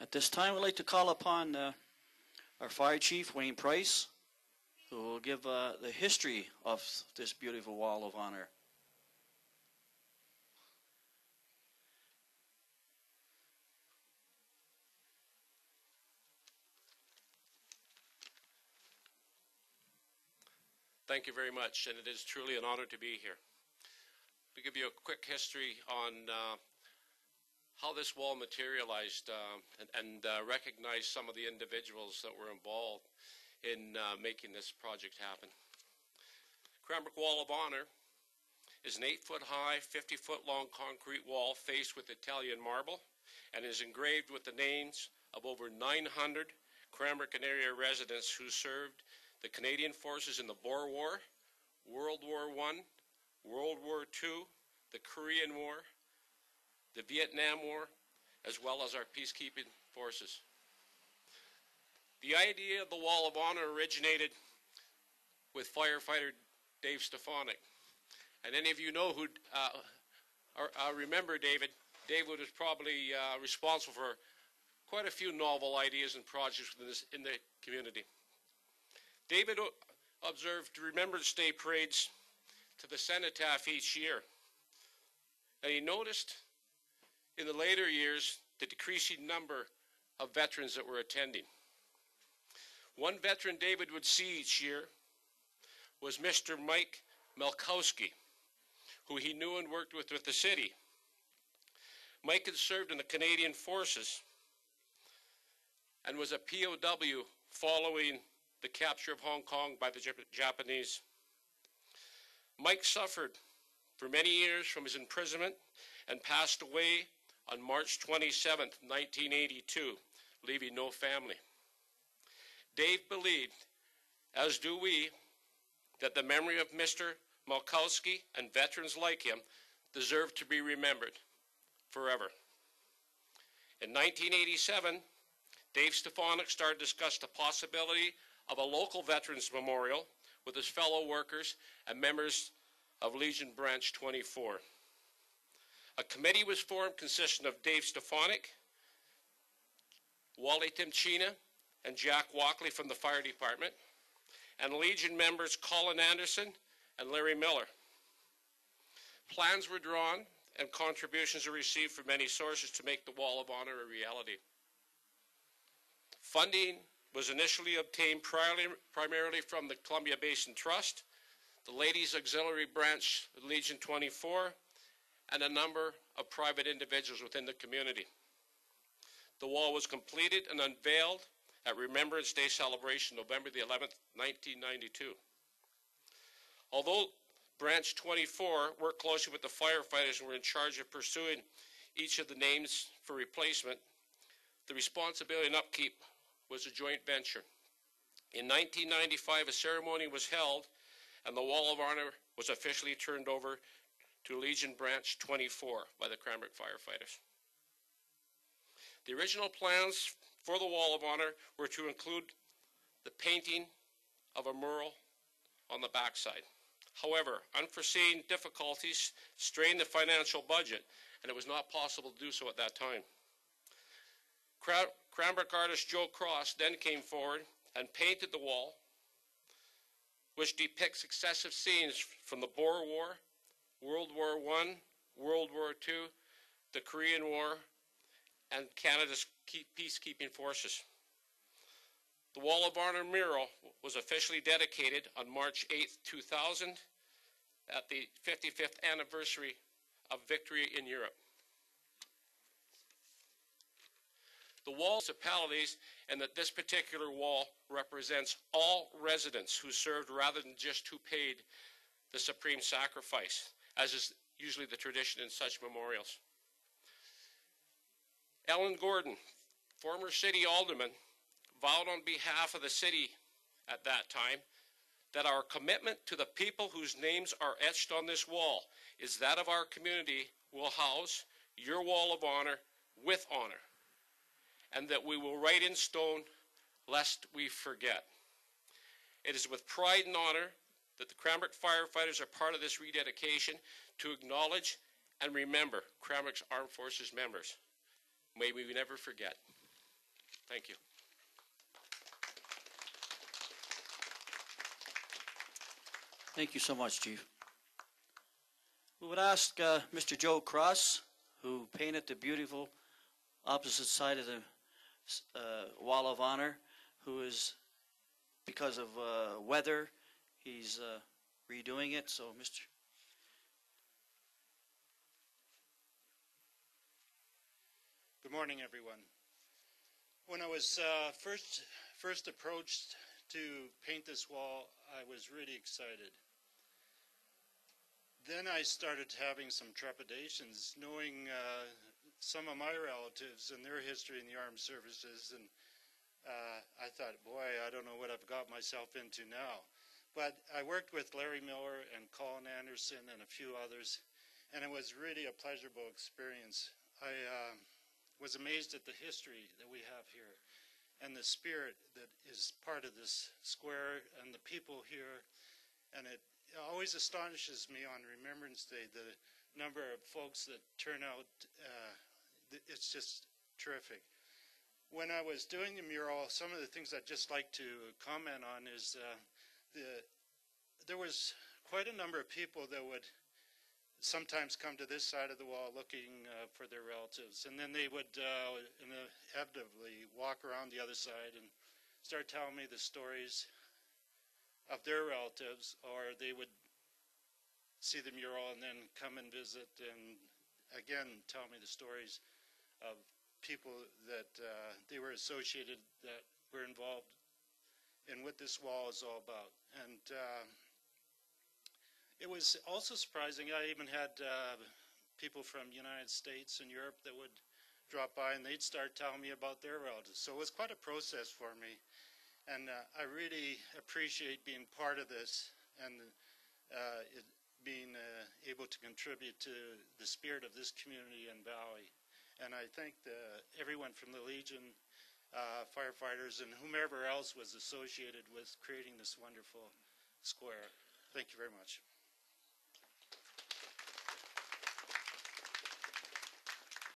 At this time, I'd like to call upon our Fire Chief, Wayne Price, who will give the history of this beautiful Wall of Honor. Thank you very much, and it is truly an honor to be here. To give you a quick history on how this wall materialized and recognize some of the individuals that were involved in making this project happen. Cranbrook Wall of Honor is an 8-foot-high, 50-foot-long concrete wall faced with Italian marble and is engraved with the names of over 900 Cranbrook and area residents who served the Canadian forces in the Boer War, World War I, World War II, the Korean War, the Vietnam War, as well as our peacekeeping forces. The idea of the Wall of Honor originated with firefighter Dave Stefanik. And any of you know who remember David. David was probably responsible for quite a few novel ideas and projects in the community. David observed Remembrance Day parades to the cenotaph each year. And he noticed in the later years the decreasing number of veterans that were attending. One veteran David would see each year was Mr. Mike Melkowski, who he knew and worked with the city. Mike had served in the Canadian Forces and was a POW following the capture of Hong Kong by the Japanese. Mike suffered for many years from his imprisonment and passed away on March 27, 1982, leaving no family. Dave believed, as do we, that the memory of Mr. Malkowski and veterans like him deserve to be remembered forever. In 1987, Dave Stefanik started to discuss the possibility of a local Veterans Memorial with his fellow workers and members of Legion Branch 24. A committee was formed consisting of Dave Stefanik, Wally Timchina, and Jack Walkley from the fire department, and Legion members Colin Anderson and Larry Miller. Plans were drawn and contributions were received from many sources to make the Wall of Honor a reality. Funding was initially obtained primarily from the Columbia Basin Trust, the Ladies Auxiliary Branch of Legion 24, and a number of private individuals within the community. The wall was completed and unveiled at Remembrance Day celebration, November the 11th, 1992. Although Branch 24 worked closely with the firefighters and were in charge of pursuing each of the names for replacement, the responsibility and upkeep was a joint venture. In 1995, a ceremony was held and the Wall of Honor was officially turned over to Legion Branch 24 by the Cranbrook firefighters. The original plans for the Wall of Honor were to include the painting of a mural on the backside. However, unforeseen difficulties strained the financial budget, and it was not possible to do so at that time. Cranbrook artist Joe Cross then came forward and painted the wall, which depicts successive scenes from the Boer War, World War I, World War II, the Korean War, and Canada's peacekeeping forces. The Wall of Honor mural was officially dedicated on March 8, 2000 at the 55th anniversary of victory in Europe. The wall municipalities, and that this particular wall represents all residents who served rather than just who paid the supreme sacrifice, as is usually the tradition in such memorials. Ellen Gordon, former city alderman, vowed on behalf of the city at that time that our commitment to the people whose names are etched on this wall is that of our community will house your Wall of Honor with honor, and that we will write in stone lest we forget. It is with pride and honor that the Cranbrook firefighters are part of this rededication to acknowledge and remember Cranbrook's Armed Forces members. May we never forget. Thank you. Thank you so much, Chief. We would ask Mr. Joe Cross, who painted the beautiful opposite side of the Wall of Honor, who is, because of weather, he's redoing it. So, Mr. Good morning, everyone. When I was first approached to paint this wall, I was really excited. Then I started having some trepidations, knowing some of my relatives and their history in the armed services, and I thought, boy, I don't know what I've got myself into now. But I worked with Larry Miller and Colin Anderson and a few others, and it was really a pleasurable experience. I was amazed at the history that we have here and the spirit that is part of this square and the people here. And it always astonishes me on Remembrance Day, the number of folks that turn out. It's just terrific. When I was doing the mural, some of the things I'd just like to comment on is there was quite a number of people that would sometimes come to this side of the wall looking for their relatives, and then they would inevitably walk around the other side and start telling me the stories of their relatives, or they would see the mural and then come and visit and again tell me the stories of people that they were associated, that were involved in what this wall is all about. And it was also surprising. I even had people from the United States and Europe that would drop by and they'd start telling me about their relatives. So it was quite a process for me. And I really appreciate being part of this and being able to contribute to the spirit of this community and valley. And I thank everyone from the Legion, firefighters, and whomever else was associated with creating this wonderful square. Thank you very much.